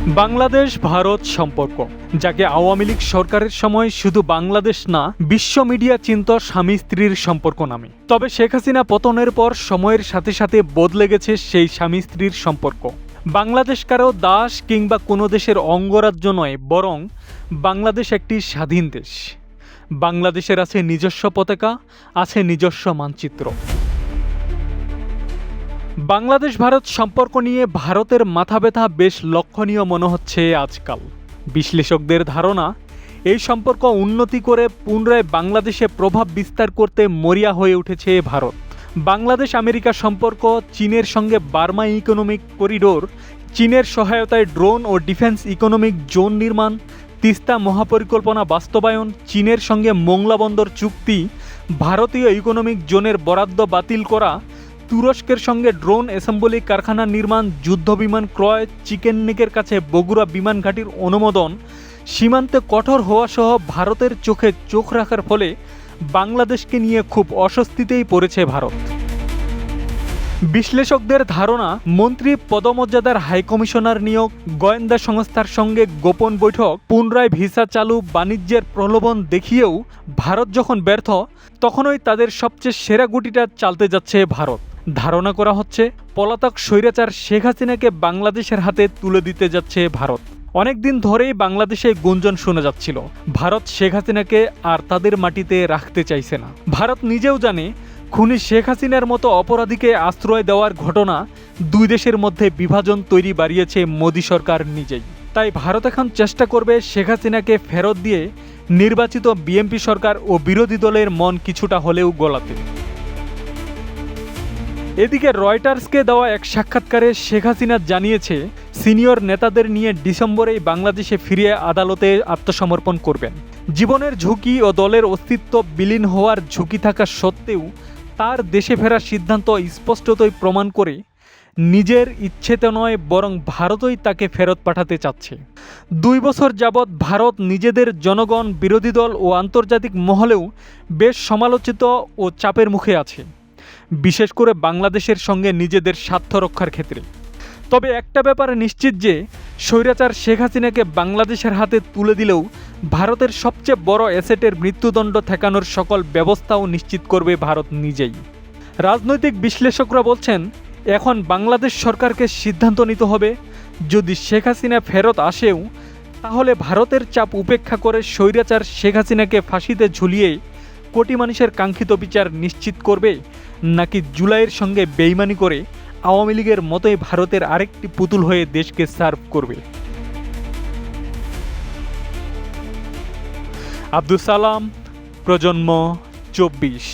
বাংলাদেশ ভারত সম্পর্ক, যাকে আওয়ামী লীগ সরকারের সময় শুধু বাংলাদেশ না বিশ্ব মিডিয়া চিনত স্বামী স্ত্রীর সম্পর্ক নামে। তবে শেখ হাসিনা পতনের পর সময়ের সাথে সাথে বদলে গেছে সেই স্বামী স্ত্রীর সম্পর্ক। বাংলাদেশ কারো দাস কিংবা কোনো দেশের অঙ্গরাজ্য নয়, বরং বাংলাদেশ একটি স্বাধীন দেশ। বাংলাদেশের আছে নিজস্ব পতাকা, আছে নিজস্ব মানচিত্র। বাংলাদেশ ভারত সম্পর্ক নিয়ে ভারতের মাথা ব্যথা বেশ লক্ষণীয় মনে হচ্ছে আজকাল। বিশ্লেষকদের ধারণা, এই সম্পর্ক উন্নতি করে পুনরায় বাংলাদেশে প্রভাব বিস্তার করতে মরিয়া হয়ে উঠেছে ভারত। বাংলাদেশ আমেরিকা সম্পর্ক, চীনের সঙ্গে বার্মা ইকোনমিক করিডোর, চীনের সহায়তায় ড্রোন ও ডিফেন্স ইকোনমিক জোন নির্মাণ, তিস্তা মহাপরিকল্পনা বাস্তবায়ন, চীনের সঙ্গে মোংলা বন্দর চুক্তি, ভারতীয় ইকোনমিক জোনের বরাদ্দ বাতিল করা, তুরস্কের সঙ্গে ড্রোন অ্যাসেম্বলি কারখানা নির্মাণ, যুদ্ধবিমান ক্রয়, চিকেন নেকের কাছে বগুড়া বিমান ঘাঁটির অনুমোদন, সীমান্তে কঠোর হওয়া সহ ভারতের চোখে চোখ রাখার ফলে বাংলাদেশকে নিয়ে খুব অস্বস্তিতেই পড়েছে ভারত। বিশ্লেষকদের ধারণা, মন্ত্রী পদমর্যাদার হাইকমিশনার নিয়োগ, গোয়েন্দা সংস্থার সঙ্গে গোপন বৈঠক, পুনরায় ভিসা চালু, বাণিজ্যের প্রলোভন দেখিয়েও ভারত যখন ব্যর্থ, তখনই তাদের সবচেয়ে সেরা গুটিটা চালতে যাচ্ছে ভারত। ধারণা করা হচ্ছে পলাতক স্বৈরাচার শেখ হাসিনাকে বাংলাদেশের হাতে তুলে দিতে যাচ্ছে ভারত। অনেকদিন ধরেই বাংলাদেশে গুঞ্জন শোনা যাচ্ছিল, ভারত শেখ হাসিনাকে আর তাদের মাটিতে রাখতে চাইছে না। ভারত নিজেও জানে, খুনি শেখ হাসিনার মতো অপরাধীকে আশ্রয় দেওয়ার ঘটনা দুই দেশের মধ্যে বিভাজন তৈরি বাড়িয়েছে মোদী সরকার নিজেই। তাই ভারত এখন চেষ্টা করবে শেখ হাসিনাকে ফেরত দিয়ে নির্বাচিত বিএনপি সরকার ও বিরোধী দলের মন কিছুটা হলেও গলাতে। এদিকে রয়টার্সকে দেওয়া এক সাক্ষাৎকারে শেখ হাসিনা জানিয়েছে, সিনিয়র নেতাদের নিয়ে ডিসেম্বরেই বাংলাদেশে ফিরে আদালতে আত্মসমর্পণ করবেন। জীবনের ঝুঁকি ও দলের অস্তিত্ব বিলীন হওয়ার ঝুঁকি থাকা সত্ত্বেও তার দেশে ফেরার সিদ্ধান্ত স্পষ্টতই প্রমাণ করে নিজের ইচ্ছেতে নয়, বরং ভারতই তাকে ফেরত পাঠাতে চাচ্ছে। 2 বছর যাবৎ ভারত নিজেদের জনগণ, বিরোধী দল ও আন্তর্জাতিক মহলেও বেশ সমালোচিত ও চাপের মুখে আছে, বিশেষ করে বাংলাদেশের সঙ্গে নিজেদের স্বার্থ রক্ষার ক্ষেত্রে। তবে একটা ব্যাপারে নিশ্চিত যে, স্বৈরাচার শেখ হাসিনাকে বাংলাদেশের হাতে তুলে দিলেও ভারতের সবচেয়ে বড় অ্যাসেটের মৃত্যুদণ্ড ঠেকানোর সকল ব্যবস্থাও নিশ্চিত করবে ভারত নিজেই। রাজনৈতিক বিশ্লেষকরা বলছেন, এখন বাংলাদেশ সরকারকে সিদ্ধান্ত নিতে হবে, যদি শেখ হাসিনা ফেরত আসেও তাহলে ভারতের চাপ উপেক্ষা করে স্বৈরাচার শেখ হাসিনাকে ফাঁসিতে ঝুলিয়ে কোটি মানুষের কাঙ্ক্ষিত বিচার নিশ্চিত করবে, নাকি জুলাইয়ের সঙ্গে বেইমানি করে আওয়ামী লীগের মতোই ভারতের আরেকটি পুতুল হয়ে দেশকে সার্ভ করবে। আব্দুল সালাম, প্রজন্ম 24।